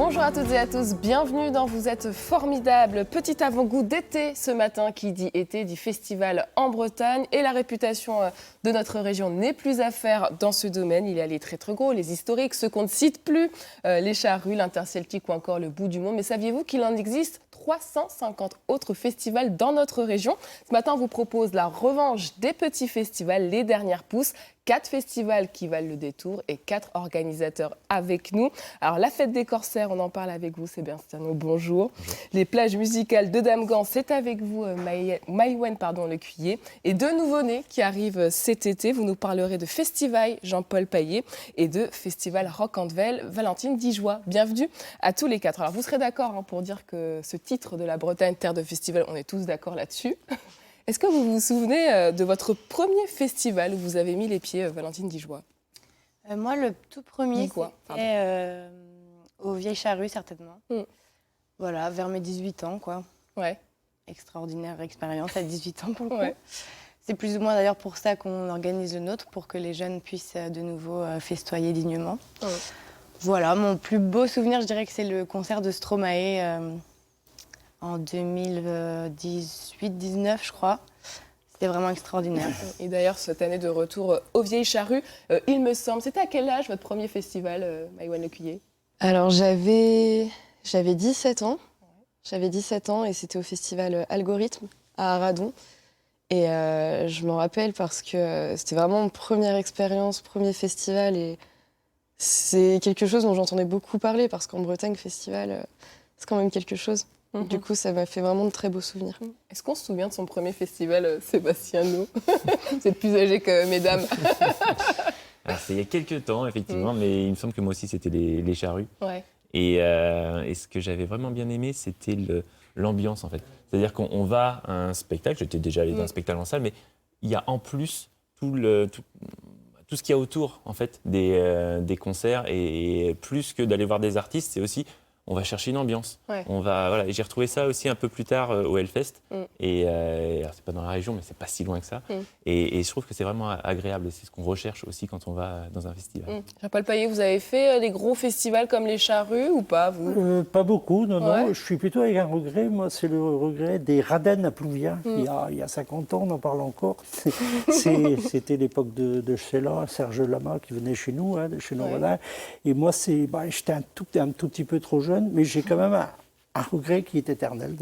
Bonjour à toutes et à tous, bienvenue dans Vous êtes formidables. Petit avant-goût d'été ce matin, qui dit été dit festival en Bretagne. Et la réputation de notre région n'est plus à faire dans ce domaine. Il y a les très gros, les historiques, ceux qu'on ne cite plus, les charrues, l'interceltique ou encore le bout du monde. Mais saviez-vous qu'il en existe 350 autres festivals dans notre région? Ce matin, on vous propose la revanche des petits festivals, les dernières pousses. 4 festivals qui valent le détour et 4 organisateurs avec nous. Alors, la fête des corsaires, on en parle avec vous, Sébastien. Bonjour. Les plages musicales de Damgand, c'est avec vous, Maïwen Lecuyer. Et 2 nouveaux-nés qui arrivent cet été. Vous nous parlerez de Festival Jean-Paul Paillet et de Festival Rock Andvel, Valentine Dijoie. Bienvenue à tous les 4. Alors, vous serez d'accord pour dire que ce titre de la Bretagne, terre de festival, on est tous d'accord là-dessus. Est-ce que vous vous souvenez de votre premier festival où vous avez mis les pieds, Valentine Dijoie? Moi, le tout premier, c'était aux Vieilles Charrues, certainement. Voilà, vers mes 18 ans, quoi. Ouais. Extraordinaire expérience à 18 ans, pour le coup. Ouais. C'est plus ou moins d'ailleurs pour ça qu'on organise le nôtre, pour que les jeunes puissent de nouveau festoyer dignement. Ouais. Voilà, mon plus beau souvenir, je dirais que c'est le concert de Stromae en 2018-19, je crois. C'était vraiment extraordinaire. Et d'ailleurs, cette année de retour aux Vieilles Charrues, il me semble, c'était à quel âge votre premier festival, Maïwen Lecuyer? Alors, j'avais 17 ans. J'avais 17 ans et c'était au festival Algorithme à Aradon. Et je m'en rappelle parce que c'était vraiment mon première expérience, premier festival. Et c'est quelque chose dont j'entendais beaucoup parler parce qu'en Bretagne, festival, c'est quand même quelque chose. Du coup, ça m'a fait vraiment de très beaux souvenirs. Est-ce qu'on se souvient de son premier festival, Sébastien No? Vous êtes plus âgé que mesdames. Alors, c'est il y a quelques temps, effectivement, mais il me semble que moi aussi, c'était les charrues. Ouais. Et ce que j'avais vraiment bien aimé, c'était l'ambiance, en fait. C'est-à-dire qu'on va à un spectacle, j'étais déjà allé dans un spectacle en salle, mais il y a en plus tout ce qu'il y a autour, en fait, des concerts. Et plus que d'aller voir des artistes, c'est aussi... on va chercher une ambiance. Ouais. Voilà. Et j'ai retrouvé ça aussi un peu plus tard au Hellfest. Et alors c'est pas dans la région, mais c'est pas si loin que ça. Et je trouve que c'est vraiment agréable. Et c'est ce qu'on recherche aussi quand on va dans un festival. Jean-Paul Paillet, vous avez fait des gros festivals comme les Charrues ou pas, vous? Pas beaucoup, non. Je suis plutôt avec un regret. Moi, c'est le regret des Raden à Plouvien. Il y a 50 ans, on en parle encore. C'était l'époque de Sheila, Serge Lama qui venait chez nous, chez nos Rodin. Et moi, j'étais un tout petit peu trop jeune. Mais j'ai quand même un regret qui est éternel.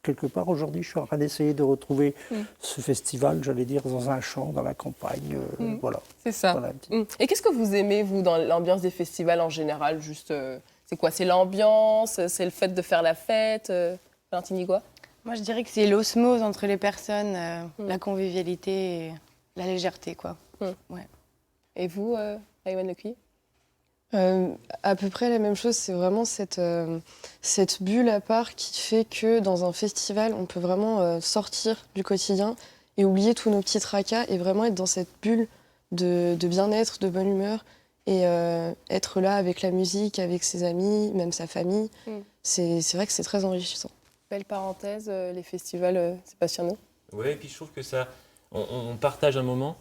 Quelque part, aujourd'hui, je suis en train d'essayer de retrouver ce festival, j'allais dire, dans un champ, dans la campagne. Voilà. C'est ça. Voilà, Et qu'est-ce que vous aimez, vous, dans l'ambiance des festivals en général? Juste, c'est quoi? C'est l'ambiance? C'est le fait de faire la fête? Valentine Dijoie? Moi, je dirais que c'est l'osmose entre les personnes, la convivialité et la légèreté, quoi. Ouais. Et vous, Maïwen Lecuyer? À peu près la même chose, c'est vraiment cette bulle à part qui fait que dans un festival, on peut vraiment sortir du quotidien et oublier tous nos petits tracas et vraiment être dans cette bulle de bien-être, de bonne humeur et être là avec la musique, avec ses amis, même sa famille. C'est vrai que c'est très enrichissant. Belle parenthèse, les festivals, Sébastien No? Oui, et puis je trouve que ça, on partage un moment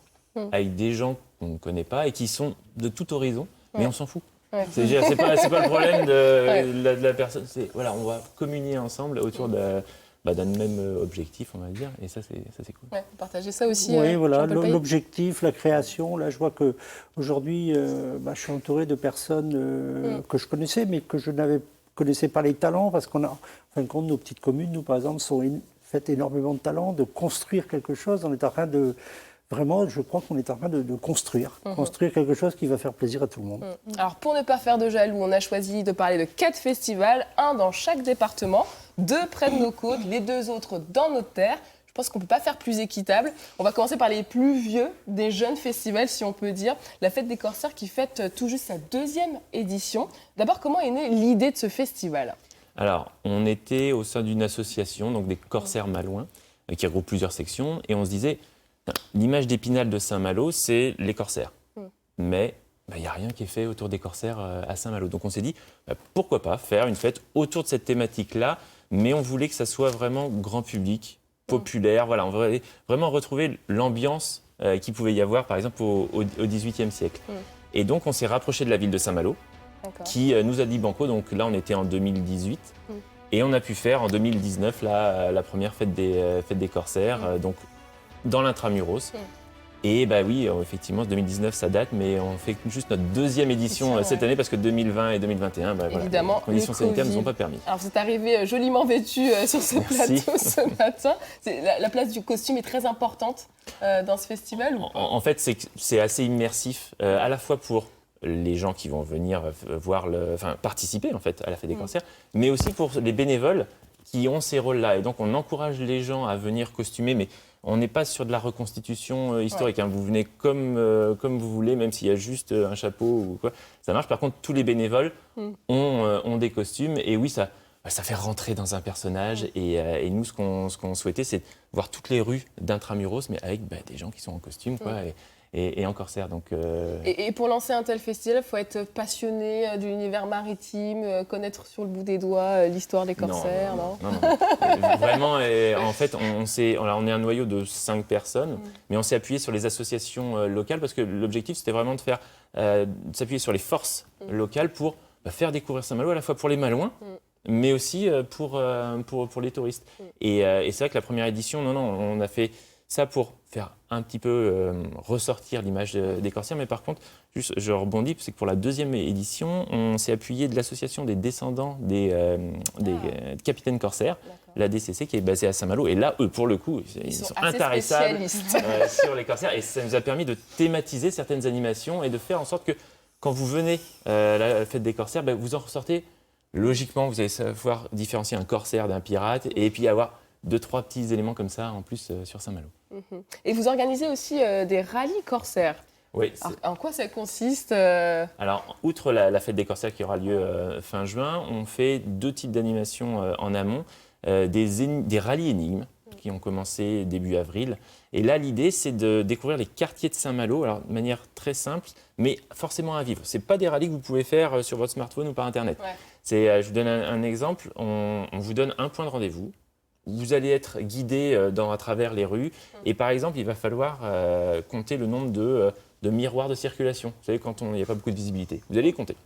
avec des gens qu'on ne connaît pas et qui sont de tout horizon. Mais on s'en fout. Ouais. C'est pas le problème de la personne. Voilà, on va communier ensemble autour d'un même objectif, on va dire. Et ça, c'est cool. Ouais, partagez ça aussi. Oui, voilà, l'objectif, la création. Là, je vois qu'aujourd'hui, je suis entouré de personnes que je connaissais, mais que je connaissais pas les talents, parce qu'on a, en fin de compte, nos petites communes, nous, par exemple, fait énormément de talent, de construire quelque chose. On est en train de... Vraiment, je crois qu'on est en train de construire quelque chose qui va faire plaisir à tout le monde. Alors, pour ne pas faire de jaloux, on a choisi de parler de 4 festivals, un dans chaque département, 2 près de nos côtes, les 2 autres dans notre terre. Je pense qu'on ne peut pas faire plus équitable. On va commencer par les plus vieux des jeunes festivals, si on peut dire. La Fête des Corsaires qui fête tout juste sa 2e édition. D'abord, comment est née l'idée de ce festival? Alors, on était au sein d'une association, donc des Corsaires Malouins, qui regroupe plusieurs sections, et on se disait... l'image d'Épinal de Saint-Malo, c'est les corsaires. Mais il n'y a rien qui est fait autour des corsaires à Saint-Malo. Donc on s'est dit, pourquoi pas faire une fête autour de cette thématique-là, mais on voulait que ça soit vraiment grand public, populaire. Voilà, on voulait vraiment retrouver l'ambiance qu'il pouvait y avoir, par exemple, au XVIIIe siècle. Et donc on s'est rapproché de la ville de Saint-Malo qui nous a dit banco. Donc là, on était en 2018. Et on a pu faire en 2019 la première fête des corsaires, donc dans l'intramuros. Et bah oui, effectivement, 2019, ça date, mais on fait juste notre deuxième édition cette année parce que 2020 et 2021, évidemment, les conditions sanitaires ne nous ont pas permis. Alors, vous êtes arrivé joliment vêtu sur ce plateau ce matin. La place du costume est très importante dans ce festival ou pas ? En fait, c'est assez immersif, à la fois pour les gens qui vont venir participer en fait à la fête des corsaires, mais aussi pour les bénévoles qui ont ces rôles-là. Et donc, on encourage les gens à venir costumer, mais on n'est pas sur de la reconstitution historique. Hein. Vous venez comme vous voulez, même s'il y a juste un chapeau ou quoi. Ça marche. Par contre, tous les bénévoles ont des costumes. Et oui, ça fait rentrer dans un personnage. Et nous, ce qu'on souhaitait, c'est voir toutes les rues d'Intramuros, mais avec des gens qui sont en costume quoi, et en corsaire. Donc, et pour lancer un tel festival, il faut être passionné de l'univers maritime, connaître sur le bout des doigts l'histoire des corsaires, non. Vraiment, en fait, on est un noyau de 5 personnes, mais on s'est appuyé sur les associations locales parce que l'objectif, c'était vraiment de s'appuyer sur les forces locales pour faire découvrir Saint-Malo, à la fois pour les Malouins, mais aussi pour les touristes. Et c'est vrai que la première édition, on a fait ça pour faire un petit peu ressortir l'image des corsaires. Mais par contre, juste, je rebondis, c'est que pour la deuxième édition, on s'est appuyé de l'association des descendants des capitaines corsaires, la DCC, qui est basée à Saint-Malo. Et là, eux, pour le coup, ils sont intarissables sur les corsaires. Et ça nous a permis de thématiser certaines animations et de faire en sorte que quand vous venez à la fête des corsaires, vous en ressortez. Logiquement, vous allez savoir différencier un corsaire d'un pirate et puis avoir 2-3 petits éléments comme ça en plus sur Saint-Malo. Et vous organisez aussi des rallyes corsaires. Oui. Alors, en quoi ça consiste Alors, outre la fête des corsaires qui aura lieu fin juin, on fait 2 types d'animations en amont. Des rallyes énigmes qui ont commencé début avril. Et là, l'idée, c'est de découvrir les quartiers de Saint-Malo, alors de manière très simple, mais forcément à vivre. Ce n'est pas des rallyes que vous pouvez faire sur votre smartphone ou par Internet. Je vous donne un exemple. On vous donne un point de rendez-vous. Vous allez être guidé à travers les rues. Et par exemple, il va falloir compter le nombre de miroirs de circulation. Vous savez, quand il n'y a pas beaucoup de visibilité. Vous allez les compter.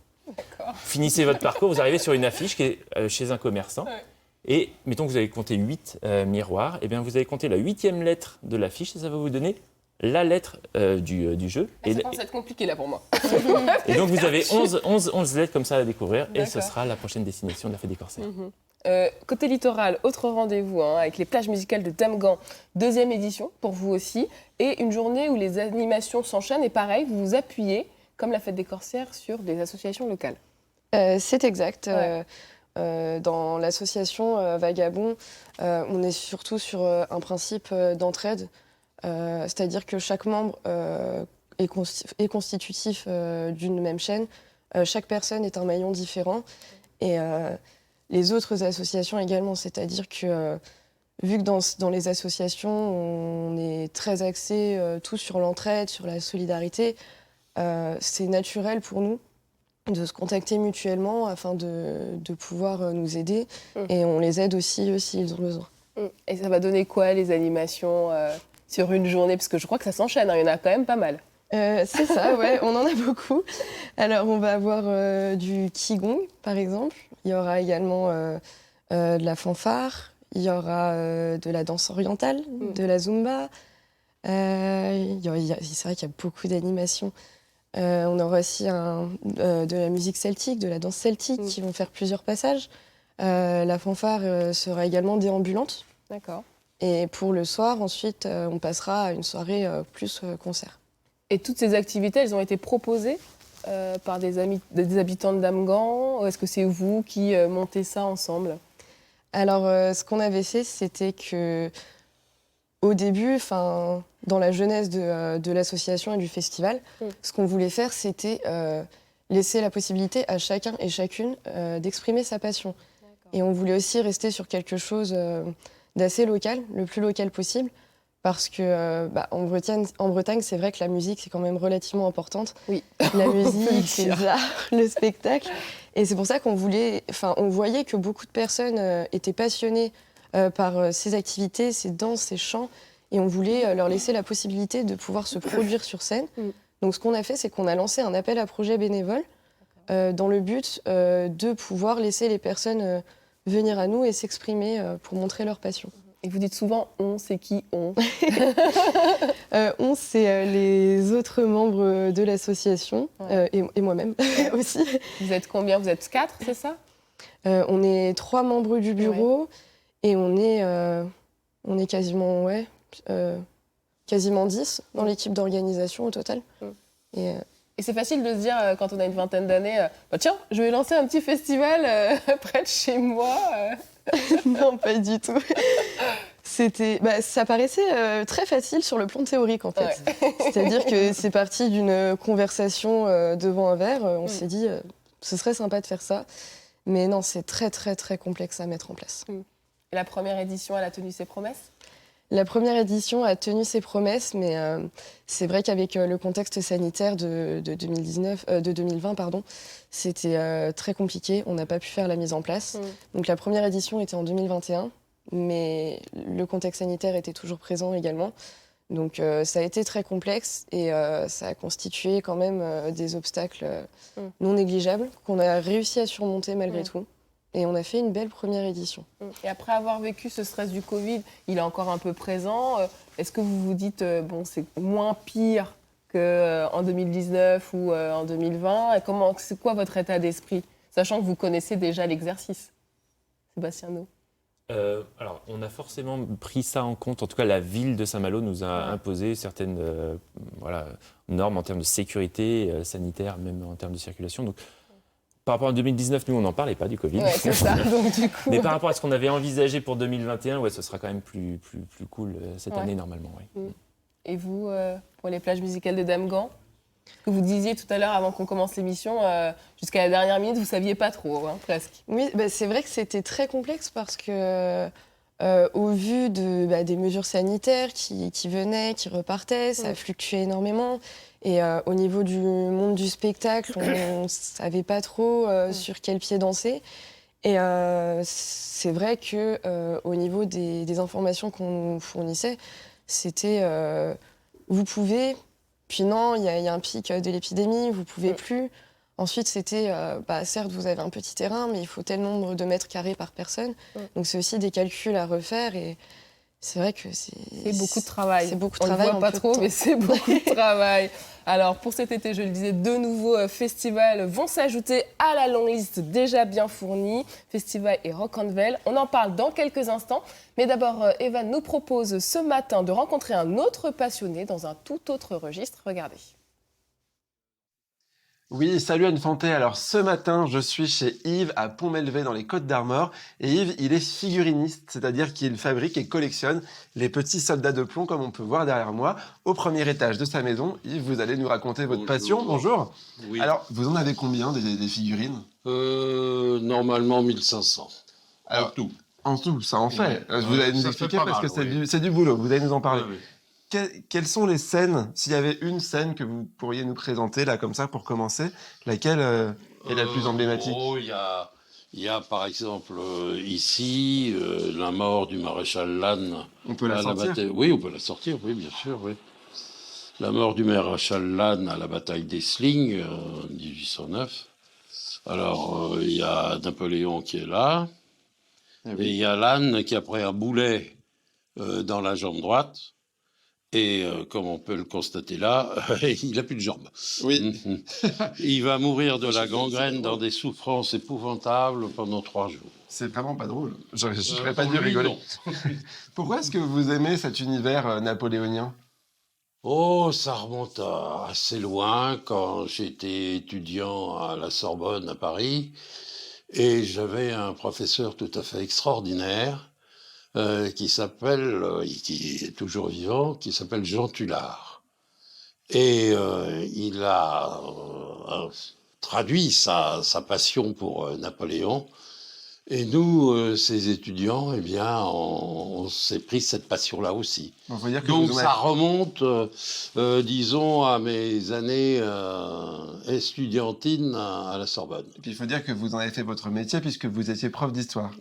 Finissez votre parcours, vous arrivez sur une affiche qui est chez un commerçant. Et mettons que vous avez compté 8 miroirs. Et bien, vous allez compter la 8e lettre de l'affiche et ça va vous donner la lettre du jeu. Ça commence à être compliqué là pour moi. Et donc, vous avez 11 lettres comme ça à découvrir. Et ce sera la prochaine destination de la fête des corsaires. Côté littoral, autre rendez-vous avec les plages musicales de Damgand, 2e édition pour vous aussi, et une journée où les animations s'enchaînent et pareil, vous vous appuyez, comme la fête des corsaires, sur des associations locales. C'est exact. Dans l'association Vagabond, on est surtout sur un principe d'entraide, c'est-à-dire que chaque membre est constitutif d'une même chaîne, chaque personne est un maillon différent, et les autres associations également, c'est-à-dire que vu que dans les associations, on est très axé tout sur l'entraide, sur la solidarité, c'est naturel pour nous de se contacter mutuellement afin de pouvoir nous aider. Et on les aide aussi s'ils ont besoin. Et ça va donner quoi les animations sur une journée? Parce que je crois que ça s'enchaîne, il y en a quand même pas mal. C'est ça, ouais, on en a beaucoup. Alors, on va avoir du qigong, par exemple. Il y aura également de la fanfare. Il y aura de la danse orientale, de la zumba. C'est vrai qu'il y a beaucoup d'animations. On aura aussi de la musique celtique, de la danse celtique qui vont faire plusieurs passages. La fanfare sera également déambulante. D'accord. Et pour le soir, ensuite, on passera à une soirée plus concert. Et toutes ces activités, elles ont été proposées par des habitants de Damgand? Ou est-ce que c'est vous qui montez ça ensemble? Alors, ce qu'on avait fait, c'était que au début, dans la jeunesse de l'association et du festival, ce qu'on voulait faire, c'était laisser la possibilité à chacun et chacune d'exprimer sa passion. Et on voulait aussi rester sur quelque chose d'assez local, le plus local possible, parce que en Bretagne, c'est vrai que la musique, c'est quand même relativement importante. Oui. La musique, les arts, le spectacle. Et c'est pour ça qu'on voyait que beaucoup de personnes étaient passionnées par ces activités, ces danses, ces chants, et on voulait leur laisser la possibilité de pouvoir se produire sur scène. Donc ce qu'on a fait, c'est qu'on a lancé un appel à projets bénévoles dans le but de pouvoir laisser les personnes venir à nous et s'exprimer pour montrer leur passion. Et vous dites souvent « on », c'est qui « on » On, c'est les autres membres de l'association et moi-même aussi. Vous êtes combien? Vous êtes 4, c'est ça? On est 3 membres du bureau et on est quasiment, quasiment 10 dans l'équipe d'organisation au total. Et c'est facile de se dire, quand on a une vingtaine d'années, tiens, je vais lancer un petit festival près de chez moi. Non, pas du tout. Ça paraissait très facile sur le plan théorique, en fait. C'est-à-dire que c'est parti d'une conversation devant un verre. On s'est dit, ce serait sympa de faire ça. Mais non, c'est très, très, très complexe à mettre en place. Et la première édition, elle a tenu ses promesses? La première édition a tenu ses promesses, mais c'est vrai qu'avec le contexte sanitaire de 2020, c'était très compliqué. On n'a pas pu faire la mise en place. Donc la première édition était en 2021, mais le contexte sanitaire était toujours présent également. Donc ça a été très complexe et ça a constitué quand même des obstacles non négligeables qu'on a réussi à surmonter malgré tout. Et on a fait une belle première édition. Et après avoir vécu ce stress du Covid, il est encore un peu présent. Est-ce que vous vous dites, c'est moins pire qu'en 2019 ou en 2020 et c'est quoi votre état d'esprit, sachant que vous connaissez déjà l'exercice? Sébastien No. Alors, on a forcément pris ça en compte. En tout cas, la ville de Saint-Malo nous a imposé certaines normes en termes de sécurité sanitaire, même en termes de circulation. Donc, par rapport à 2019, nous, on n'en parlait pas du Covid. Ouais, c'est ça. Donc, du coup... Mais par rapport à ce qu'on avait envisagé pour 2021, ce sera quand même plus cool cette année, normalement. Et vous, pour les plages musicales de Damgand, ce que vous disiez tout à l'heure, avant qu'on commence l'émission, jusqu'à la dernière minute, vous ne saviez pas trop, presque. Oui, c'est vrai que c'était très complexe parce que, au vu des mesures sanitaires qui venaient, qui repartaient, ça a fluctué énormément. Et au niveau du monde du spectacle, on ne savait pas trop sur quel pied danser. Et c'est vrai qu'au niveau des informations qu'on nous fournissait, c'était vous pouvez, puis non, il y a un pic de l'épidémie, vous ne pouvez plus. Ensuite, c'était, certes, vous avez un petit terrain, mais il faut tel nombre de mètres carrés par personne. Donc c'est aussi des calculs à refaire et c'est vrai que c'est beaucoup de travail. C'est beaucoup de On travail. On ne voit pas trop, mais c'est beaucoup de travail. Alors, pour cet été, je le disais, 2 nouveaux festivals vont s'ajouter à la longue liste déjà bien fournie. Festival et Rock and Veil. On en parle dans quelques instants. Mais d'abord, Evan nous propose ce matin de rencontrer un autre passionné dans un tout autre registre. Regardez. Oui, salut Anne Fanté. Alors ce matin, je suis chez Yves à Pont-Melvé dans les Côtes-d'Armor. Et Yves, il est figuriniste, c'est-à-dire qu'il fabrique et collectionne les petits soldats de plomb comme on peut voir derrière moi au premier étage de sa maison. Yves, vous allez nous raconter votre passion. Bonjour. Oui. Alors, vous en avez combien des figurines? Normalement 1500. Alors, En tout. En tout, ça en fait. Vous allez nous ça expliquer fait pas parce que mal, c'est du boulot. Vous allez nous en parler. Oui. Quelles sont les scènes, s'il y avait une scène que vous pourriez nous présenter, là, comme ça, pour commencer, laquelle est la plus emblématique? Il y a par exemple ici la mort du maréchal Lannes. On peut la sortir? Oui, on peut la sortir, oui, bien sûr, oui. La mort du maréchal Lannes à la bataille d'Essling en 1809. Alors, il y a Napoléon qui est là, Ah et oui. il y a Lannes qui a pris un boulet dans la jambe droite. Et comme on peut le constater là, il n'a plus de jambes. Oui. Il va mourir de la gangrène dans des souffrances épouvantables pendant 3 jours. C'est vraiment pas drôle. J'aurais pas dû Pour lui, rigoler. non. Pourquoi est-ce que vous aimez cet univers napoléonien? Oh, ça remonte à assez loin quand j'étais étudiant à la Sorbonne à Paris. Et j'avais un professeur tout à fait extraordinaire qui est toujours vivant, qui s'appelle Jean Tullard. Et il a traduit sa passion pour Napoléon. Et nous, ces étudiants, eh bien, on s'est pris cette passion-là aussi. On va dire que Donc vous en ça avez- remonte, disons, à mes années estudiantines à la Sorbonne. Et puis il faut dire que vous en avez fait votre métier puisque vous étiez prof d'histoire.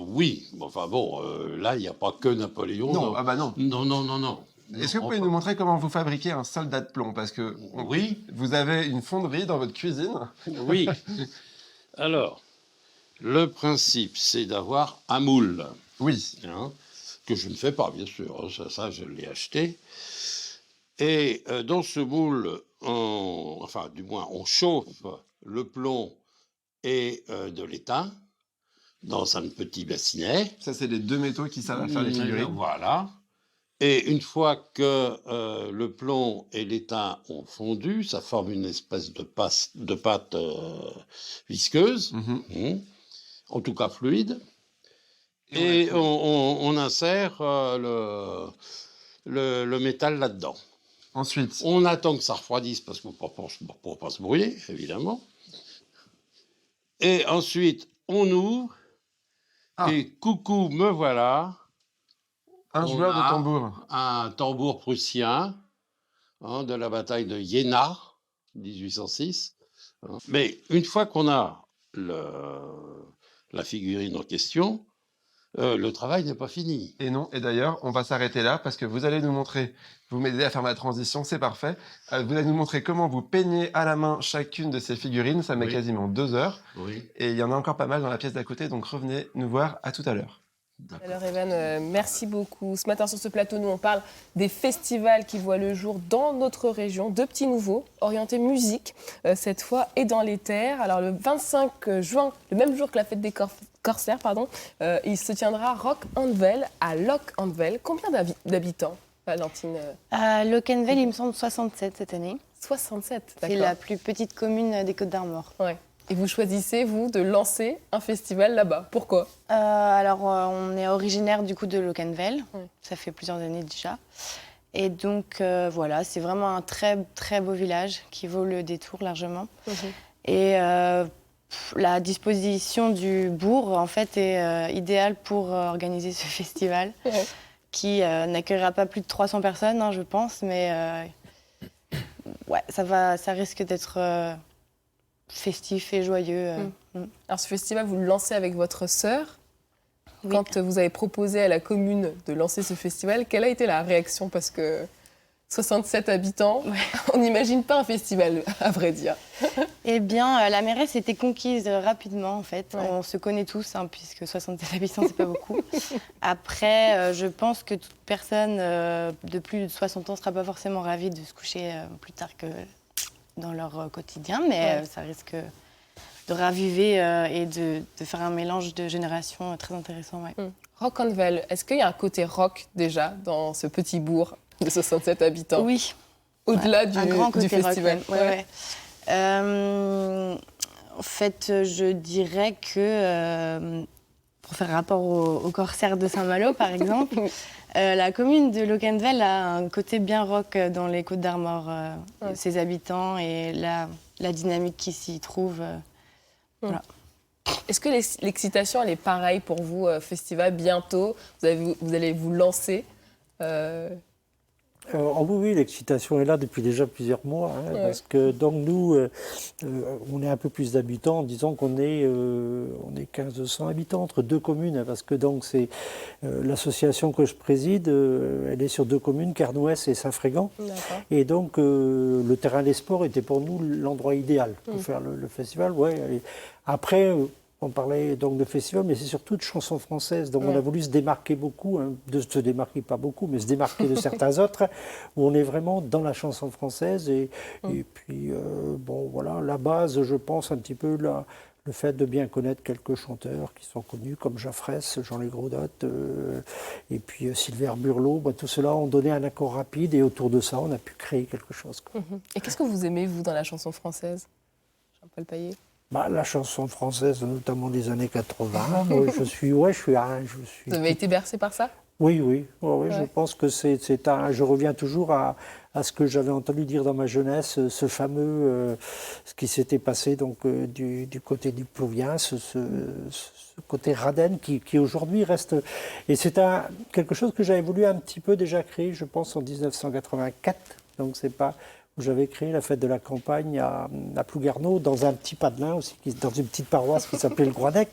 Oui, enfin bon, là, il n'y a pas que Napoléon. Non, ah bah non. Non, non, non, non. Est-ce que vous pouvez nous montrer comment vous fabriquez un soldat de plomb? Parce que Oui, vous avez une fonderie dans votre cuisine. oui. Alors, le principe, c'est d'avoir un moule, Oui. hein, que je ne fais pas, bien sûr. Ça je l'ai acheté. Et dans ce moule, enfin, du moins, on chauffe le plomb et de l'étain dans un petit bassinet. Ça, c'est les deux métaux qui servent à faire les figurines. Voilà. Et une fois que le plomb et l'étain ont fondu, ça forme une espèce de pâte visqueuse, en tout cas fluide. Et on insère le métal là-dedans. Ensuite, On attend que ça refroidisse parce que pour pas se brûler, évidemment. Et ensuite, on ouvre. Et coucou, me voilà. un On joueur de a tambour. Un tambour prussien de la bataille de Jena, 1806. Mais une fois qu'on a la figurine en question, le travail n'est pas fini. Et non, et d'ailleurs, on va s'arrêter là parce que vous allez nous montrer, vous m'aidez à faire ma transition, c'est parfait. Vous allez nous montrer comment vous peignez à la main chacune de ces figurines, ça met quasiment 2 heures. Oui. Et il y en a encore pas mal dans la pièce d'à côté, donc revenez nous voir, à tout à l'heure. Alors Evan, merci beaucoup. Ce matin sur ce plateau, nous on parle des festivals qui voient le jour dans notre région. 2 petits nouveaux, orientés musique cette fois et dans les terres. Alors le 25 juin, le même jour que la fête des Corsaires, il se tiendra Rock Anvil à Loch Anvil. Combien d'habitants, Valentine? À Locquenvel, il me semble 67 cette année. 67, d'accord. C'est la plus petite commune des Côtes-d'Armor. Ouais. Et vous choisissez, vous, de lancer un festival là-bas. Pourquoi? On est originaire du coup de Locquenvel. Oui. Ça fait plusieurs années déjà. Et donc, voilà, c'est vraiment un très, très beau village qui vaut le détour largement. Et la disposition du bourg, en fait, est idéale pour organiser ce festival qui n'accueillera pas plus de 300 personnes, je pense. Mais ouais, ça risque d'être festif et joyeux. Alors ce festival, vous le lancez avec votre sœur. Oui. Quand vous avez proposé à la commune de lancer ce festival, quelle a été la réaction? Parce que 67 habitants, on n'imagine pas un festival, à vrai dire. Eh bien, la mairesse était conquise rapidement, en fait. Ouais. On se connaît tous, puisque 67 habitants, c'est pas beaucoup. Après, je pense que toute personne de plus de 60 ans ne sera pas forcément ravie de se coucher plus tard que dans leur quotidien, mais ça risque de raviver et de faire un mélange de générations très intéressant. Ouais. Rock Anvil, est-ce qu'il y a un côté rock déjà dans ce petit bourg de 67 habitants? Oui. Au-delà Un grand côté du festival. rock. Ouais. En fait, je dirais que, pour faire rapport au Corsaire de Saint-Malo, par exemple, la commune de Locquenvel a un côté bien rock dans les Côtes-d'Armor. Ses habitants et la dynamique qui s'y trouve. Voilà. Est-ce que l'excitation, elle est pareille pour vous, festival, bientôt? Vous allez vous lancer Oui, l'excitation est là depuis déjà plusieurs mois, parce que donc nous, on est un peu plus d'habitants, disons qu'on est 1500 habitants entre 2 communes, parce que donc c'est l'association que je préside, elle est sur 2 communes, Carnouès et Saint-Frégan, et donc le terrain des sports était pour nous l'endroit idéal pour faire le festival. Et après, on parlait donc de festival, mais c'est surtout de chansons françaises. Donc on a voulu se démarquer beaucoup, de se démarquer pas beaucoup, mais se démarquer de certains autres, où on est vraiment dans la chanson française. Et puis, voilà, la base, je pense, un petit peu le fait de bien connaître quelques chanteurs qui sont connus, comme Jaffress, Jean Legros-Dot, et puis Silver Burlot. Tout cela ont donné un accord rapide, et autour de ça, on a pu créer quelque chose. Et qu'est-ce que vous aimez, vous, dans la chanson française, Jean-Paul Paillet? La chanson française, notamment des années 80, je suis. Vous avez été bercé par ça? Oui. Je pense que je reviens toujours à ce que j'avais entendu dire dans ma jeunesse, ce fameux, ce qui s'était passé donc du côté du Plouvien, ce côté Raden qui aujourd'hui reste. Et c'est quelque chose que j'avais voulu un petit peu déjà créer, je pense, en 1984. Donc c'est pas où j'avais créé la fête de la campagne à Plouguerneau, dans un petit padelin aussi, dans une petite paroisse qui s'appelait le Groinec.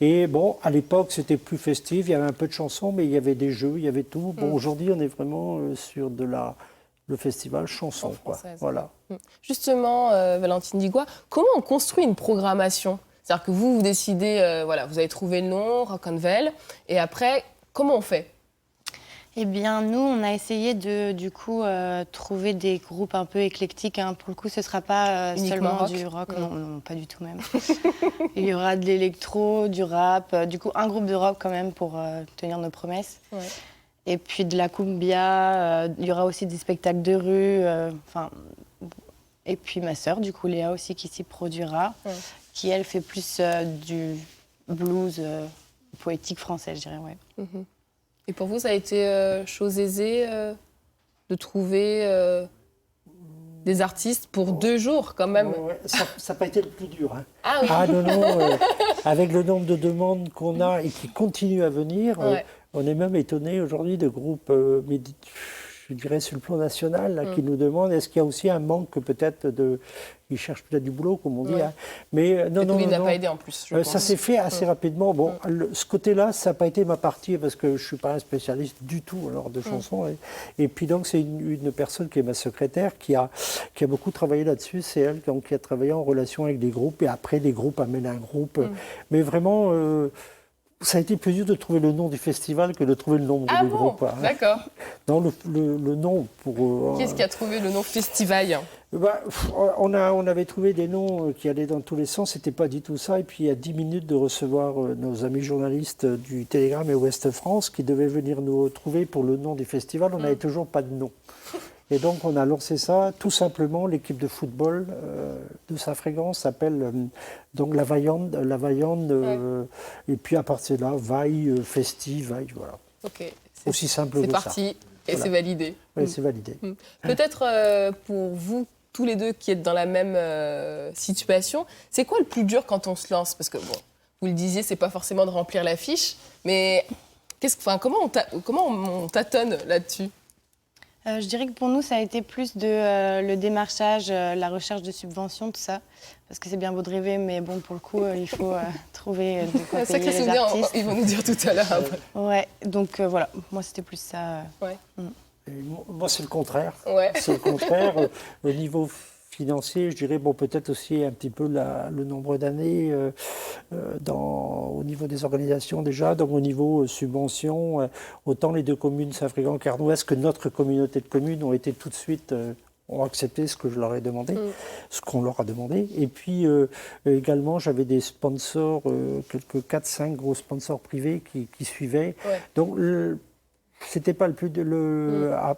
Et bon, à l'époque, c'était plus festif, il y avait un peu de chansons, mais il y avait des jeux, il y avait tout. Bon, aujourd'hui, on est vraiment sur le festival chanson, quoi. Voilà. Justement, Valentine Digua, comment on construit une programmation? C'est-à-dire que vous décidez, voilà, vous avez trouvé le nom, Rock'n'Vel, et après, comment on fait? Eh bien, nous, on a essayé de, du coup, trouver des groupes un peu éclectiques. Hein. Pour le coup, ce ne sera pas Uniquement seulement rock. du rock. Non, non, pas du tout même. Il y aura de l'électro, du rap, du coup, un groupe de rock quand même pour tenir nos promesses. Ouais. Et puis de la cumbia, il y aura aussi des spectacles de rue. Et puis ma sœur, du coup, Léa aussi, qui s'y produira, qui, elle, fait plus du blues poétique français, je dirais, ouais. Mhm. Et pour vous, ça a été chose aisée de trouver des artistes pour 2 jours, quand même? Ouais, ça n'a pas été le plus dur. Hein. Ah oui. Ah non, non, avec le nombre de demandes qu'on a et qui continuent à venir, Ouais. on est même étonné aujourd'hui de groupes, je dirais sur le plan national, là, qui nous demandent est-ce qu'il y a aussi un manque peut-être de... Ils cherchent peut-être du boulot, comme on dit. Ouais. Hein. Mais non, Le non, Covid n'a non. pas aidé en plus, je pense. Ça s'est fait assez rapidement. Bon, ce côté-là, ça n'a pas été ma partie parce que je ne suis pas un spécialiste du tout alors, de chansons. Et puis donc, c'est une personne qui est ma secrétaire qui a beaucoup travaillé là-dessus. C'est elle donc, qui a travaillé en relation avec des groupes et après, les groupes amènent un groupe. Mais vraiment, ça a été plus dur de trouver le nom du festival que de trouver le nom Ah du bon, groupe. Hein. d'accord. Non, le nom pour... Qui est-ce qui a trouvé le nom Festival? On avait trouvé des noms qui allaient dans tous les sens, c'était pas du tout ça. Et puis, il y a 10 minutes de recevoir nos amis journalistes du Télégramme et Ouest France qui devaient venir nous retrouver pour le nom du festival. On n'avait toujours pas de nom. Et donc, on a lancé ça. Tout simplement, l'équipe de football de Saint-Frégan s'appelle donc la Vaillande. Et puis, à partir de là, Vaille, Festi, Vaille, voilà. Ok. Aussi simple que ça. C'est parti et Voilà. c'est validé. Oui, c'est validé. Peut-être pour vous, tous les deux qui êtes dans la même situation, c'est quoi le plus dur quand on se lance? Parce que, bon, vous le disiez, c'est pas forcément de remplir l'affiche, mais comment on tâtonne là-dessus? Je dirais que pour nous, ça a été plus le démarchage, la recherche de subventions, tout ça. Parce que c'est bien beau de rêver, mais bon, pour le coup, il faut trouver de quoi Un payer sacré les souvenir, artistes. ils vont nous dire tout à l'heure. après. Ouais, donc voilà, moi, c'était plus ça. Et moi, c'est le contraire. Ouais. C'est le contraire. Au niveau financier, je dirais, bon, peut-être aussi un petit peu le nombre d'années au niveau des organisations déjà, donc au niveau subvention, autant les 2 communes, Saint-Frégan et Carnouès, que notre communauté de communes ont été tout de suite... ont accepté ce que je leur ai demandé, ce qu'on leur a demandé. Et puis également, j'avais des sponsors, quelques 4-5 gros sponsors privés qui suivaient. Ouais. Donc, c'était pas le plus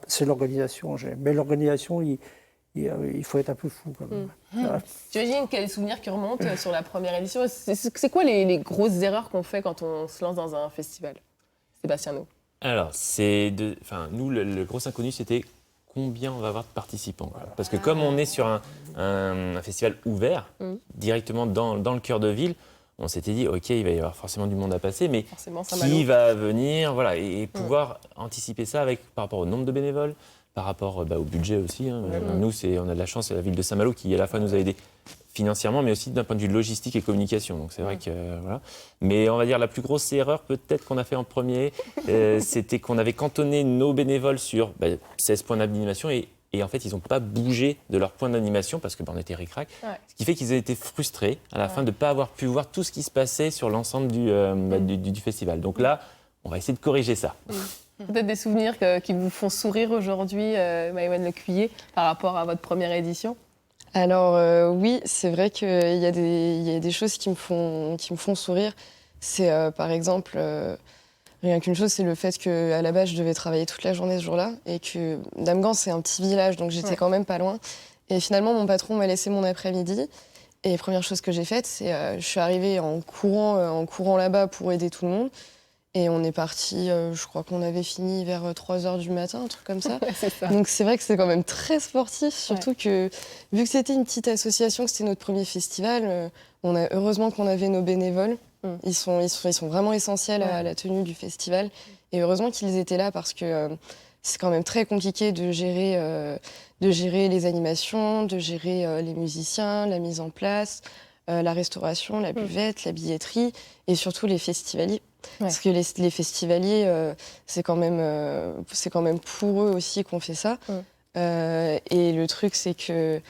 c'est l'organisation. Mais l'organisation, il faut être un peu fou quand même. Voilà. J'imagine qu'il y a des souvenirs qui remontent sur la première édition. C'est quoi les grosses erreurs qu'on fait quand on se lance dans un festival? Sébastien, nous. Alors, nous, le gros inconnu, c'était combien on va avoir de participants. Voilà. Parce que comme on est sur un festival ouvert, directement dans le cœur de ville, on s'était dit, OK, il va y avoir forcément du monde à passer, mais qui va venir, voilà, et pouvoir anticiper ça par rapport au nombre de bénévoles, par rapport au budget aussi. Hein. Nous, on a de la chance, c'est la ville de Saint-Malo qui, à la fois, nous a aidés financièrement, mais aussi d'un point de vue logistique et communication. Donc, c'est vrai que, voilà. Mais on va dire, la plus grosse erreur, peut-être, qu'on a fait en premier, c'était qu'on avait cantonné nos bénévoles sur 16 points d'animation et en fait, ils n'ont pas bougé de leur point d'animation parce qu'on était ric-rac. Ouais. Ce qui fait qu'ils ont été frustrés à la fin de ne pas avoir pu voir tout ce qui se passait sur l'ensemble du festival. Donc là, on va essayer de corriger ça. Peut-être des souvenirs qui vous font sourire aujourd'hui, Maïwenn Lecuyer, par rapport à votre première édition? Alors oui, c'est vrai qu'il y a des choses qui me font sourire. C'est par exemple... rien qu'une chose, c'est le fait qu'à la base, je devais travailler toute la journée ce jour-là et que Damgand, c'est un petit village, donc j'étais quand même pas loin. Et finalement, mon patron m'a laissé mon après-midi. Et première chose que j'ai faite, c'est je suis arrivée en courant là-bas pour aider tout le monde. Et on est parti, je crois qu'on avait fini vers 3h du matin, un truc comme ça. C'est ça. Donc c'est vrai que c'est quand même très sportif, surtout que vu que c'était une petite association, que c'était notre premier festival, heureusement qu'on avait nos bénévoles. Ils sont vraiment essentiels à la tenue du festival. Et heureusement qu'ils étaient là parce que c'est quand même très compliqué de gérer les animations, de gérer les musiciens, la mise en place, la restauration, la buvette, la billetterie et surtout les festivaliers. Parce que les festivaliers, c'est quand même pour eux aussi qu'on fait ça. Et le truc, c'est que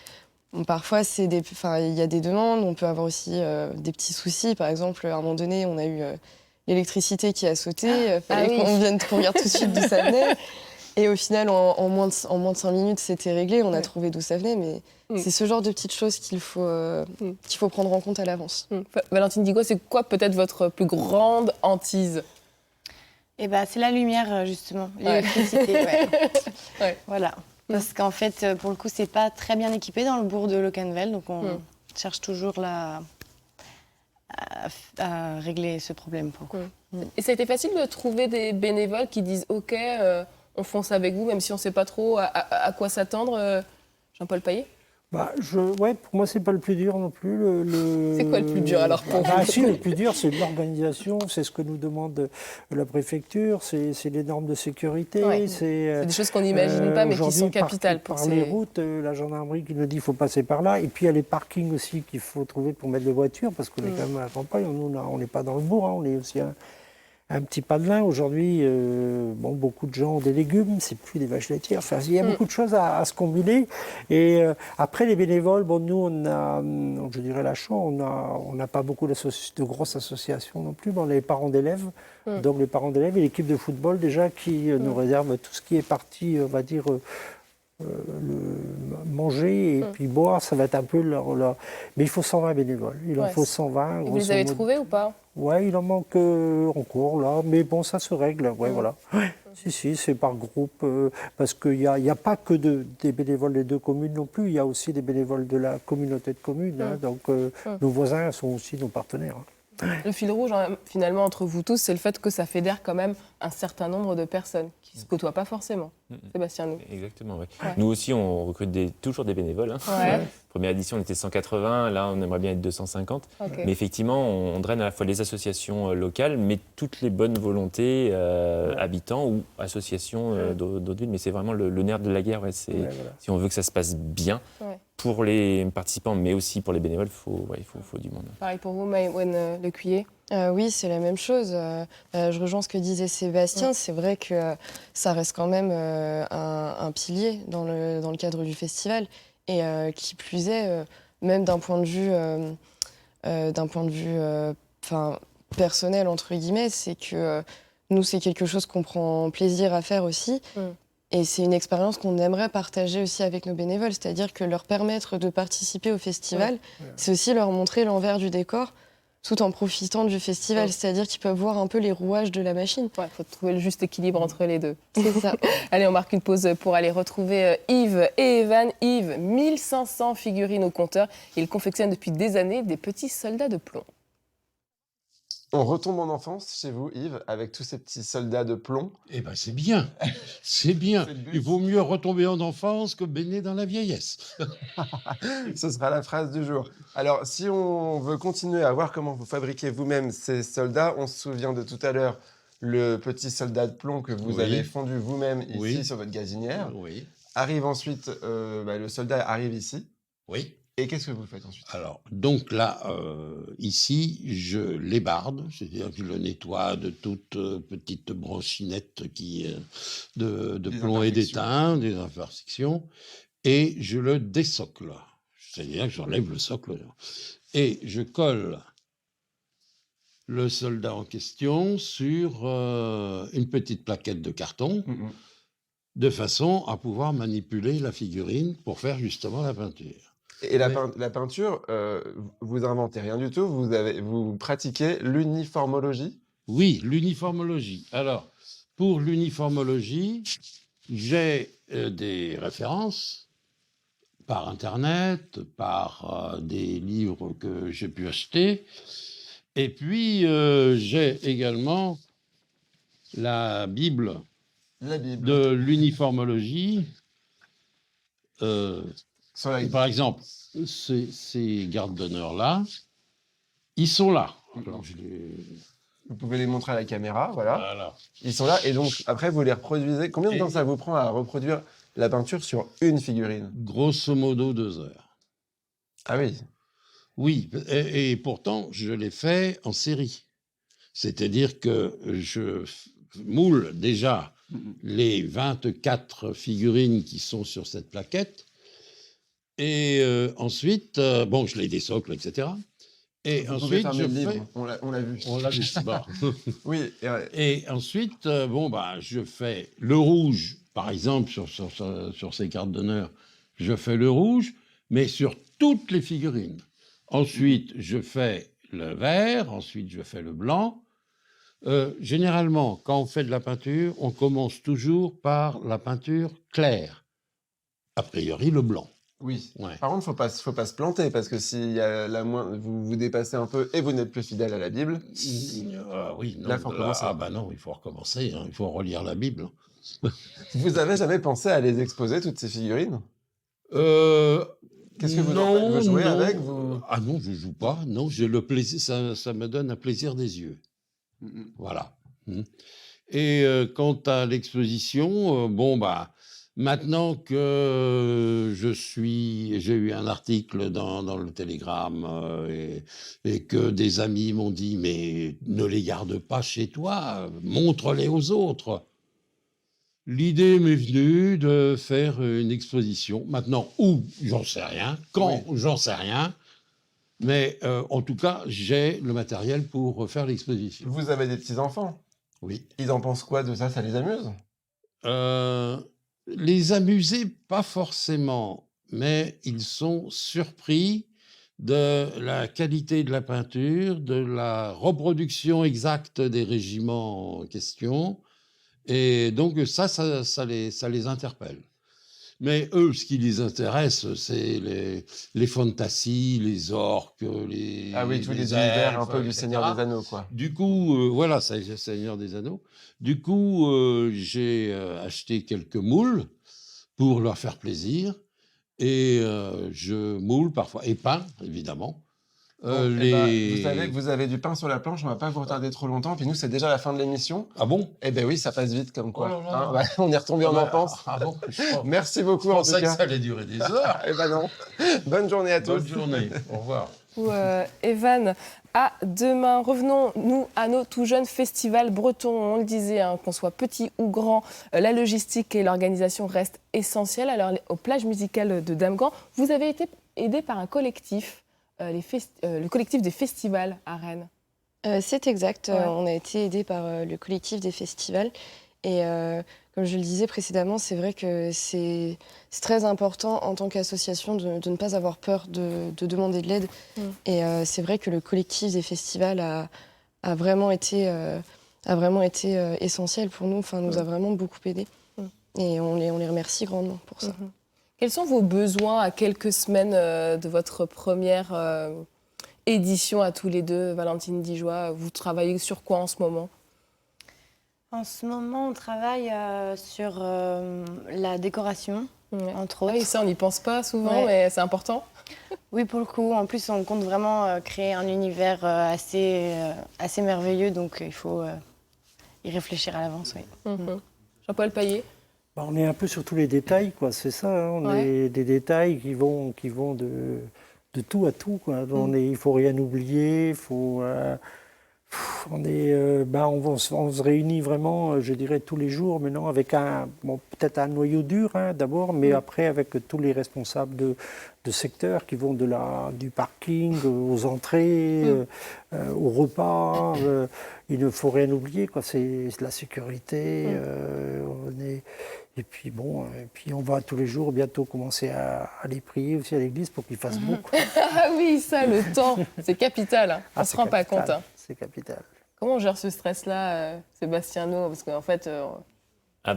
parfois, il y a des demandes, on peut avoir aussi des petits soucis. Par exemple, à un moment donné, on a eu l'électricité qui a sauté, fallait qu'on regarde tout de suite d'où ça venait. Et au final, en moins de 5 minutes, c'était réglé, on a trouvé d'où ça venait, mais c'est ce genre de petites choses qu'il faut prendre en compte à l'avance. Valentine Digo, c'est quoi peut-être votre plus grande hantise? C'est la lumière, justement, l'électricité. Voilà. Parce qu'en fait, pour le coup, c'est pas très bien équipé dans le bourg de Locquenvel, donc on cherche toujours à régler ce problème. Pour le coup. Et ça a été facile de trouver des bénévoles qui disent « Ok, on fonce avec vous, même si on ne sait pas trop à quoi s'attendre ». Jean-Paul Paillet? Pour moi, c'est pas le plus dur non plus. C'est quoi le plus dur alors pour vous? Si, le plus dur, c'est l'organisation, c'est ce que nous demande la préfecture, c'est les normes de sécurité. C'est des choses qu'on n'imagine pas, mais qui sont capitales pour les routes, la gendarmerie qui nous dit qu'il faut passer par là. Et puis, il y a les parkings aussi qu'il faut trouver pour mettre les voitures, parce qu'on est quand même à la campagne, nous, on n'est pas dans le bourg, on est aussi un petit padelin. Aujourd'hui, beaucoup de gens ont des légumes, c'est plus des vaches laitières. Enfin, il y a beaucoup de choses à se combiner. Et après, les bénévoles, nous, on a, je dirais la chance, on n'a pas beaucoup de grosses associations non plus. On a les parents d'élèves, donc les parents d'élèves et l'équipe de football déjà qui nous réserve tout ce qui est parti, on va dire, manger et puis boire, ça va être un peu leur... Mais il faut 120 bénévoles. Il en faut 120. Et vous les avez trouvés ou pas? Ouais, il en manque encore là, mais bon, ça se règle. Voilà. Si, c'est par groupe, parce qu'il n'y a pas que des bénévoles des deux communes non plus, il y a aussi des bénévoles de la communauté de communes. Donc nos voisins sont aussi nos partenaires. Le fil rouge, finalement, entre vous tous, c'est le fait que ça fédère quand même un certain nombre de personnes qui ne se côtoient pas forcément. Sébastien Nou. Exactement, oui. Nous aussi, on recrute toujours des bénévoles. Première édition, on était 180, là, on aimerait bien être 250. Mais effectivement, on draine à la fois les associations locales, mais toutes les bonnes volontés, habitants ou associations d'autres villes. Mais c'est vraiment le nerf de la guerre. Si on veut que ça se passe bien, pour les participants, mais aussi pour les bénévoles, il faut du monde. Pareil pour vous, Maïwen Lecuyer? Oui, c'est la même chose. Je rejoins ce que disait Sébastien. C'est vrai que ça reste quand même un pilier dans le cadre du festival. Et qui plus est, même d'un point de vue personnel, entre guillemets, c'est que nous, c'est quelque chose qu'on prend plaisir à faire aussi. Et c'est une expérience qu'on aimerait partager aussi avec nos bénévoles, c'est-à-dire que leur permettre de participer au festival, c'est aussi leur montrer l'envers du décor, tout en profitant du festival, c'est-à-dire qu'ils peuvent voir un peu les rouages de la machine. Il faut trouver le juste équilibre entre les deux. C'est ça. Allez, on marque une pause pour aller retrouver Yves et Evan. Yves, 1500 figurines au compteur. Il confectionne depuis des années des petits soldats de plomb. On retombe en enfance chez vous, Yves, avec tous ces petits soldats de plomb. Eh bien, c'est bien. C'est bien. Il vaut mieux retomber en enfance que baigner dans la vieillesse. Ce sera la phrase du jour. Alors, si on veut continuer à voir comment vous fabriquez vous-même ces soldats, on se souvient de tout à l'heure le petit soldat de plomb que vous avez fondu vous-même ici sur votre gazinière. Arrive ensuite, le soldat arrive ici. Et qu'est-ce que vous faites ensuite? Alors, donc là, ici, je l'ébarde, c'est-à-dire que je le nettoie de toute petite bronchinette de plomb et d'étain, des imperfections, et je le dessocle. C'est-à-dire que j'enlève le socle. Et je colle le soldat en question sur une petite plaquette de carton, de façon à pouvoir manipuler la figurine pour faire justement la peinture. Et la peinture, vous inventez rien du tout, vous pratiquez l'uniformologie? Oui, l'uniformologie. Alors, pour l'uniformologie, j'ai des références par Internet, par des livres que j'ai pu acheter. Et puis, j'ai également la Bible de l'uniformologie. Par exemple, ces gardes d'honneur-là, ils sont là. Alors, Vous pouvez les montrer à la caméra, voilà. Voilà. Ils sont là et donc après vous les reproduisez. Combien de temps ça vous prend à reproduire la peinture sur une figurine? Grosso modo 2 heures. Ah oui. Oui, et pourtant, je l'ai fait en série. C'est-à-dire que je moule déjà les 24 figurines qui sont sur cette plaquette. Et ensuite, bon, je les désocle, etc. Et Vous pouvez ensuite, fermer je le livre, fais... on l'a vu. On l'a vu. Bon. Oui, Et ensuite, bon, bah, je fais le rouge, par exemple, sur ces cartes d'honneur, je fais le rouge, mais sur toutes les figurines. Ensuite, je fais le vert, ensuite, je fais le blanc. Généralement, quand on fait de la peinture, on commence toujours par la peinture claire. A priori, le blanc. oui. Ouais. Par contre, faut pas se planter parce que s'il y a vous vous dépassez un peu et vous n'êtes plus fidèle à la Bible. Oui, non, Là, faut recommencer. ah bah non, il faut recommencer, hein, il faut relire la Bible. Vous avez jamais pensé à les exposer toutes ces figurines? Qu'est-ce que vous en non, faites? Vous jouez non. avec vous... Ah non, je joue pas. Non, j'ai le plaisir. Ça me donne un plaisir des yeux. Voilà. Et quant à l'exposition, bon bah maintenant que j'ai eu un article dans le Télégramme et que des amis m'ont dit mais ne les garde pas chez toi, montre-les aux autres. L'idée m'est venue de faire une exposition. Maintenant, où, j'en sais rien. Quand, j'en sais rien. Mais en tout cas, j'ai le matériel pour faire l'exposition. Vous avez des petits-enfants? Oui. Ils en pensent quoi de ça? Ça les amuse? Les amuser, pas forcément, mais ils sont surpris de la qualité de la peinture, de la reproduction exacte des régiments en question. Et donc ça les interpelle. Mais eux, ce qui les intéresse, c'est les fantasies, les orques, les... Ah oui, tous les elfes, univers un peu du etc. Seigneur des Anneaux, quoi. Du coup, voilà, c'est le Seigneur des Anneaux. Du coup, j'ai acheté quelques moules pour leur faire plaisir. Et je moule parfois, et peins, évidemment. Bon, vous savez que vous avez du pain sur la planche, on va pas vous retarder trop longtemps. Puis nous, c'est déjà la fin de l'émission. Ah bon? Eh ben oui, ça passe vite comme quoi. Oh là là. On est retombé en enfance. Ah bon? Merci beaucoup Je en tout pensais que cas. ça allait durer des heures. Eh ben non. Bonne journée à tous. Bonne journée. Au revoir. Evan, à demain. Revenons, nous, à nos tout jeunes festivals bretons. On le disait, hein, qu'on soit petit ou grand, la logistique et l'organisation restent essentielles. Alors, aux plages musicales de Damgand, vous avez été aidé par un collectif, le collectif des festivals à Rennes. C'est exact. Ouais. On a été aidé par le collectif des festivals. Et comme je le disais précédemment, c'est vrai que c'est très important en tant qu'association de ne pas avoir peur de demander de l'aide. Et c'est vrai que le collectif des festivals a vraiment été essentiel pour nous. Enfin, nous a vraiment beaucoup aidés. Et on les remercie grandement pour ça. Quels sont vos besoins à quelques semaines de votre première édition à tous les deux, Valentine Dijoie? Vous travaillez sur quoi en ce moment? En ce moment, on travaille sur la décoration, entre autres. Oui, ça, on n'y pense pas souvent, Ouais. mais c'est important. Oui, pour le coup. En plus, on compte vraiment créer un univers assez merveilleux, donc il faut y réfléchir à l'avance. Oui. Jean-Paul Paillet. Bah, on est un peu sur tous les détails, quoi. C'est ça. Hein. On est des détails qui vont de tout à tout, quoi. Il faut rien oublier. Il faut. On se réunit vraiment, je dirais, tous les jours maintenant avec peut-être un noyau dur d'abord, mais après avec tous les responsables de secteur qui vont du parking aux entrées, au repas. Il ne faut rien oublier, quoi. C'est la sécurité. Et puis on va tous les jours bientôt commencer à aller prier aussi à l'église pour qu'il fasse beau, quoi. Ah oui, ça, le temps, c'est capital. Hein. On ne se rend pas compte. Hein. C'est capital. Comment on gère ce stress-là, Sébastien No? Parce qu'en fait...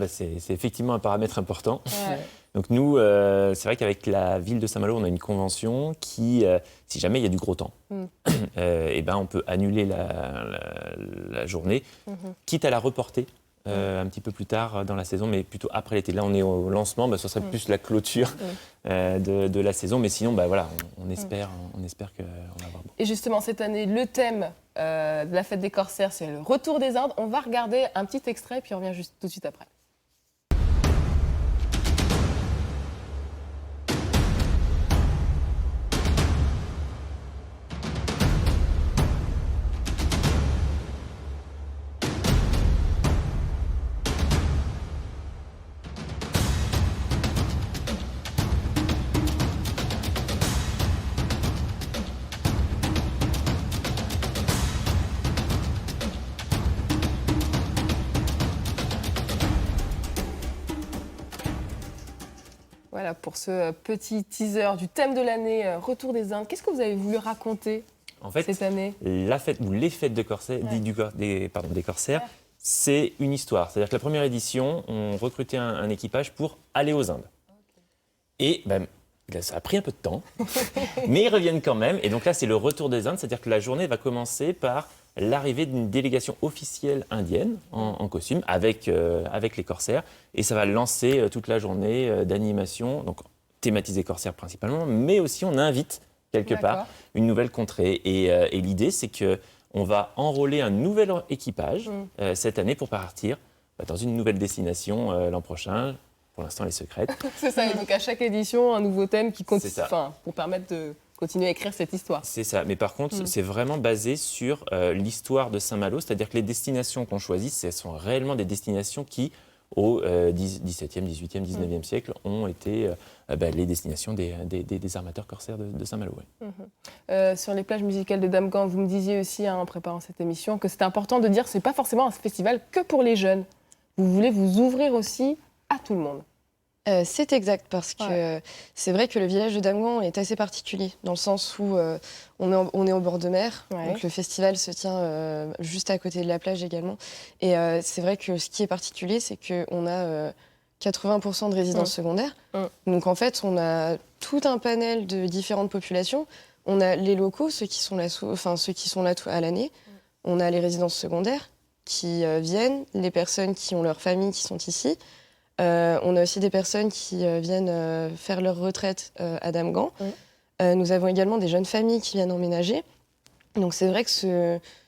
C'est effectivement un paramètre important. Ouais. Donc nous, c'est vrai qu'avec la ville de Saint-Malo, on a une convention qui, si jamais il y a du gros temps, on peut annuler la journée, quitte à la reporter un petit peu plus tard dans la saison, mais plutôt après l'été. Là, on est au lancement, ce serait plus la clôture de la saison, mais sinon, on espère qu'on va avoir beau. Et justement, cette année, le thème de la fête des corsaires, c'est le retour des Indes. On va regarder un petit extrait, puis on revient juste tout de suite après. Voilà pour ce petit teaser du thème de l'année, Retour des Indes. Qu'est-ce que vous avez voulu raconter En fait, cette année? la fête ou les fêtes de corsaires, des corsaires, c'est une histoire. C'est-à-dire que la première édition, on recrutait un équipage pour aller aux Indes. Et ça a pris un peu de temps, mais ils reviennent quand même. Et donc là, c'est le retour des Indes, c'est-à-dire que la journée va commencer par l'arrivée d'une délégation officielle indienne en costume avec les corsaires. Et ça va lancer toute la journée d'animation, donc thématisée corsaire principalement, mais aussi on invite quelque part une nouvelle contrée. Et l'idée, c'est qu'on va enrôler un nouvel équipage cette année pour partir dans une nouvelle destination l'an prochain. Pour l'instant, elle est secrète. C'est ça, et donc à chaque édition, un nouveau thème qui continue, C'est ça. pour permettre de continuer à écrire cette histoire. C'est ça, mais par contre, c'est vraiment basé sur l'histoire de Saint-Malo, c'est-à-dire que les destinations qu'on choisit, ce sont réellement des destinations qui, au XVIIe, XVIIIe, XIXe siècle, ont été les destinations des armateurs corsaires de Saint-Malo. Ouais. Sur les plages musicales de Damgand, vous me disiez aussi, en préparant cette émission, que c'était important de dire que ce n'est pas forcément un festival que pour les jeunes. Vous voulez vous ouvrir aussi à tout le monde. C'est exact, parce que c'est vrai que le village de Damgand est assez particulier, dans le sens où on est au bord de mer, donc le festival se tient juste à côté de la plage également. Et c'est vrai que ce qui est particulier, c'est qu'on a 80% de résidences secondaires. Donc en fait, on a tout un panel de différentes populations. On a les locaux, ceux qui sont là à l'année. On a les résidences secondaires qui viennent, les personnes qui ont leur famille qui sont ici. On a aussi des personnes qui viennent faire leur retraite à Damgand. Nous avons également des jeunes familles qui viennent emménager. Donc c'est vrai que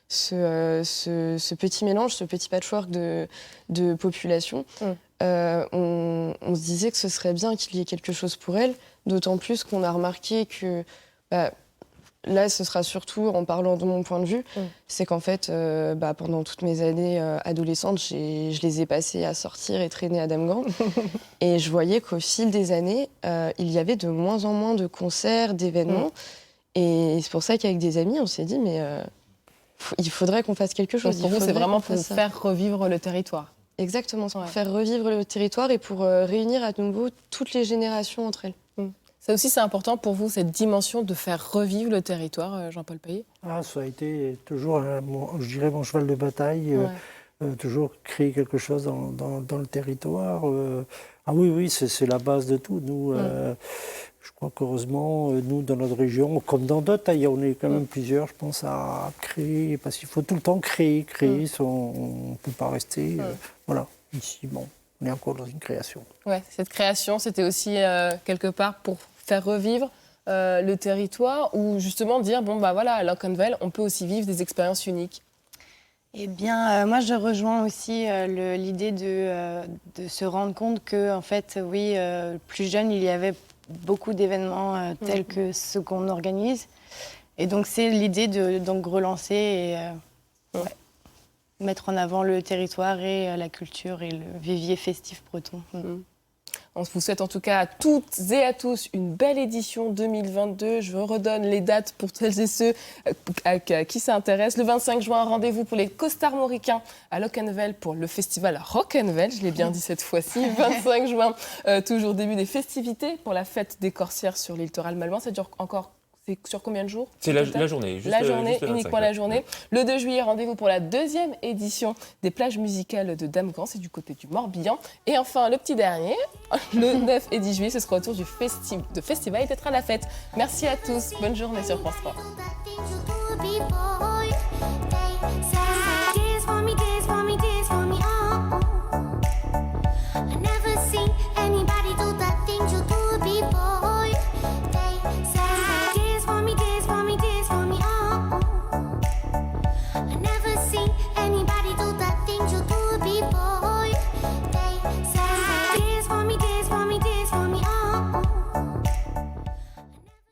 ce petit mélange, ce petit patchwork de population, on se disait que ce serait bien qu'il y ait quelque chose pour elles, d'autant plus qu'on a remarqué que... là, ce sera surtout en parlant de mon point de vue, c'est qu'en fait, pendant toutes mes années adolescentes, je les ai passées à sortir et traîner à Damgand. Et je voyais qu'au fil des années, il y avait de moins en moins de concerts, d'événements. Et c'est pour ça qu'avec des amis, on s'est dit, mais il faudrait qu'on fasse quelque chose. Donc pour vous, c'est vraiment pour faire revivre le territoire. Exactement, c'est pour faire revivre le territoire et pour réunir à nouveau toutes les générations entre elles. Ça aussi, c'est important pour vous, cette dimension de faire revivre le territoire, Jean-Paul Payet? Ça a été toujours, je dirais, mon cheval de bataille, toujours créer quelque chose dans le territoire. Oui, c'est la base de tout. Nous, je crois qu'heureusement, nous, dans notre région, comme dans d'autres, on est quand même plusieurs, je pense, à créer, parce qu'il faut tout le temps créer. On ne peut pas rester. Voilà, ici, on est encore dans une création. Ouais, cette création, c'était aussi quelque part pour faire revivre le territoire, ou justement dire, à Locquenvel, on peut aussi vivre des expériences uniques. Eh bien, moi, je rejoins aussi l'idée de se rendre compte que, en fait, plus jeune, il y avait beaucoup d'événements tels que ceux qu'on organise. Et donc, c'est l'idée de relancer et mettre en avant le territoire et la culture et le vivier festif breton. On vous souhaite en tout cas à toutes et à tous une belle édition 2022. Je redonne les dates pour celles et ceux à qui ça intéresse. Le 25 juin, rendez-vous pour les costarmoricains à Locquenvel pour le festival Rock'n'Vel. Je l'ai bien dit cette fois-ci. 25 juin, toujours début des festivités pour la fête des corsaires sur l'île littorale malmont. Ça dure encore... C'est sur combien de jours? C'est la journée. La journée, uniquement la journée. Le 2 juillet, rendez-vous pour la 2e édition des plages musicales de Damgand. C'est du côté du Morbihan. Et enfin, le petit dernier, le 9 et 10 juillet, ce sera autour du festival et d'être à la fête. Merci à tous. Bonne journée sur France 3.